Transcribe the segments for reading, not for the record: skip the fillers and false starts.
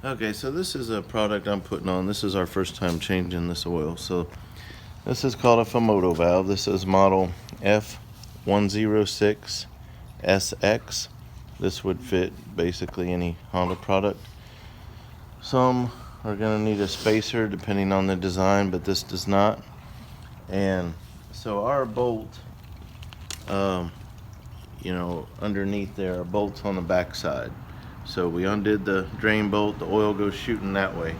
Okay, so this is a product I'm putting on. This is our first time changing this oil. So this is called a Fumoto valve. This is model F106SX. This would fit basically any Honda product. Some are going to need a spacer depending on the design, but this does not. And so our bolt, underneath there are bolts on the back side. So we undid the drain bolt, the oil goes shooting that way.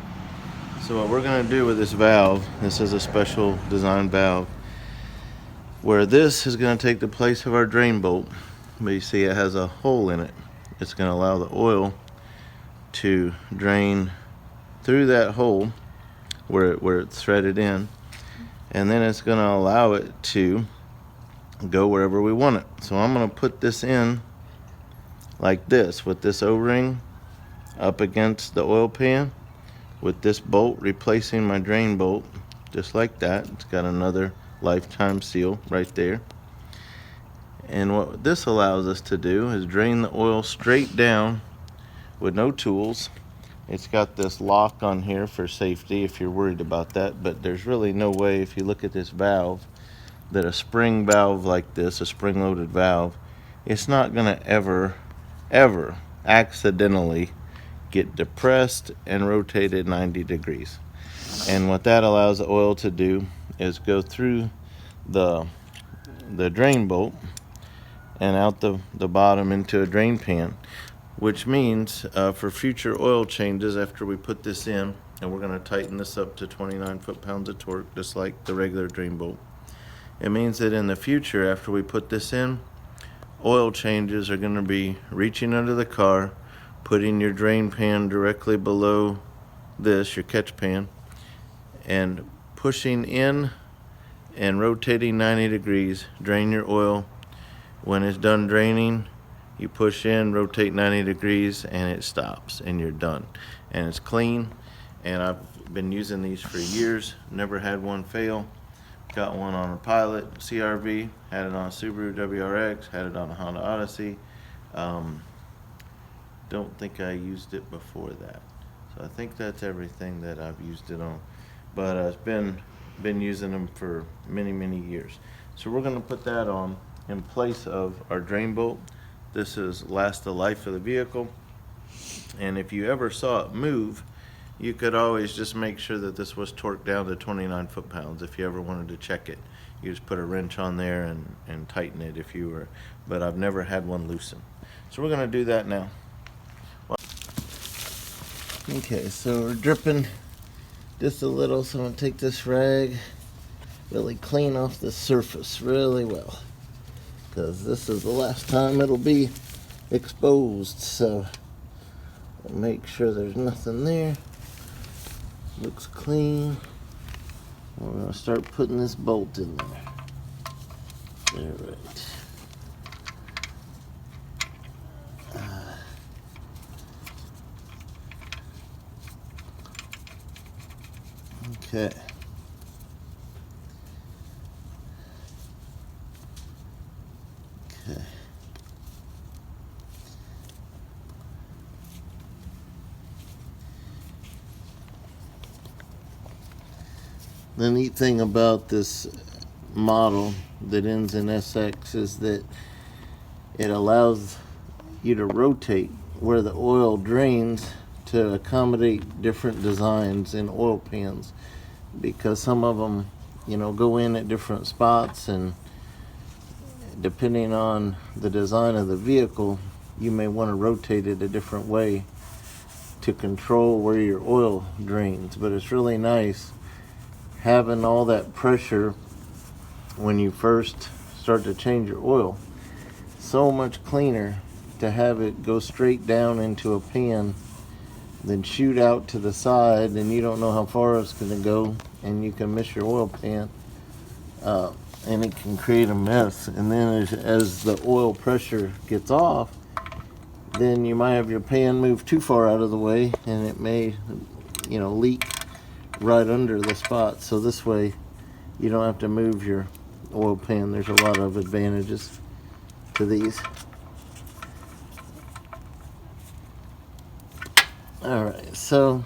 So what we're going to do with this valve, this is a special design valve, where this is going to take the place of our drain bolt, but you see it has a hole in it. It's going to allow the oil to drain through that hole where it's threaded in, and then it's going to allow it to go wherever we want it. So I'm going to put this in like this, with this O-ring up against the oil pan, with this bolt replacing my drain bolt, just like that. It's got another lifetime seal right there. And what this allows us to do is drain the oil straight down with no tools. It's got this lock on here for safety if you're worried about that, but there's really no way, if you look at this valve, that a spring valve like this, a spring-loaded valve, it's not going to ever accidentally get depressed and rotated 90 degrees. And what that allows the oil to do is go through the drain bolt and out the bottom into a drain pan, which means for future oil changes after we put this in, and we're going to tighten this up to 29 foot-pounds of torque just like the regular drain bolt. It means that in the future, after we put this in, oil changes are going to be reaching under the car, putting your drain pan directly below this, your catch pan, and pushing in and rotating 90 degrees, drain your oil. When it's done draining, you push in, rotate 90 degrees, and it stops, and you're done. And it's clean, and I've been using these for years, never had one fail. Got one on a Pilot CRV, had it on a Subaru WRX, had it on a Honda Odyssey. Don't think I used it before that. So I think that's everything that I've used it on. But I've been using them for many years. So we're going to put that on in place of our drain bolt. This is last the life of the vehicle. And if you ever saw it move, you could always just make sure that this was torqued down to 29 foot-pounds if you ever wanted to check it. You just put a wrench on there and tighten it if you were, but I've never had one loosen. So we're going to do that now. Okay, so we're dripping just a little, so I'm going to take this rag, really clean off the surface really well, because this is the last time it'll be exposed, so I'll make sure there's nothing there. Looks clean. We're going to start putting this bolt in there. All right. Okay. Okay. The neat thing about this model that ends in SX is that it allows you to rotate where the oil drains to accommodate different designs in oil pans, because some of them, go in at different spots, and depending on the design of the vehicle, you may want to rotate it a different way to control where your oil drains. But it's really nice having all that pressure when you first start to change your oil. So much cleaner to have it go straight down into a pan than shoot out to the side, and you don't know how far it's going to go, and you can miss your oil pan, and it can create a mess. And then as the oil pressure gets off, then you might have your pan move too far out of the way, and it may leak right under the spot. So this way you don't have to move your oil pan. There's a lot of advantages to these. Alright, so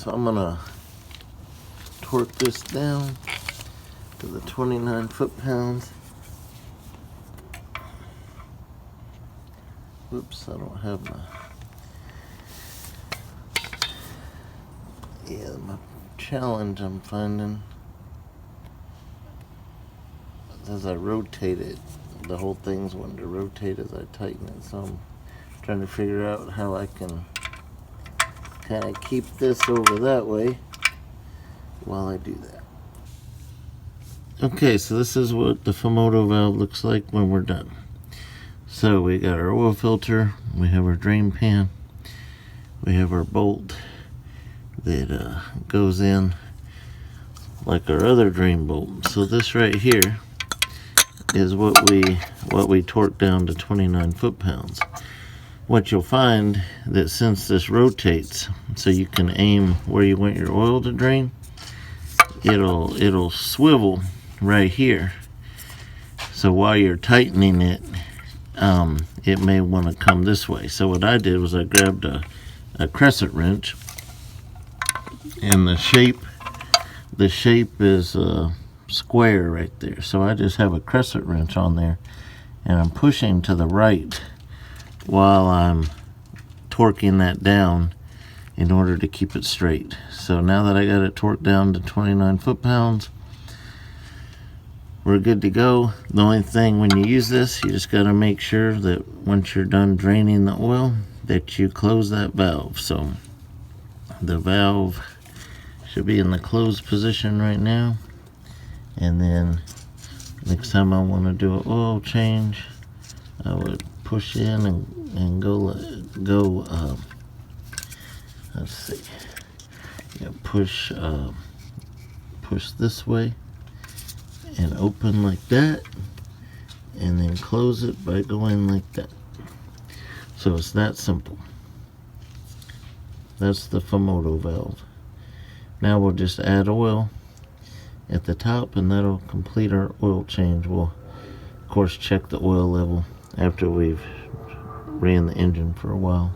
I'm gonna torque this down to the 29 foot-pounds. Whoops, I don't have my challenge I'm finding as I rotate it, the whole thing's wanting to rotate as I tighten it, so I'm trying to figure out how I can kind of keep this over that way while I do that. Okay, so this is what the Fumoto valve looks like when we're done. So we got our oil filter, we have our drain pan, we have our bolt that goes in like our other drain bolt. So this right here is what we torque down to 29 foot-pounds. What you'll find that since this rotates, so you can aim where you want your oil to drain, it'll swivel right here. So while you're tightening it, it may want to come this way. So what I did was I grabbed a crescent wrench, and the shape is square right there. So I just have a crescent wrench on there, and I'm pushing to the right while I'm torquing that down in order to keep it straight. So now that I got it torqued down to 29 foot-pounds, we're good to go. The only thing when you use this, you just got to make sure that once you're done draining the oil, that you close that valve. So the valve should be in the closed position right now, and then next time I want to do an oil change, I would push in and go let's see, yeah, push this way and open like that, and then close it by going like that. So it's that simple. That's the Fumoto valve. Now we'll just add oil at the top, and that'll complete our oil change. We'll of course check the oil level after we've ran the engine for a while.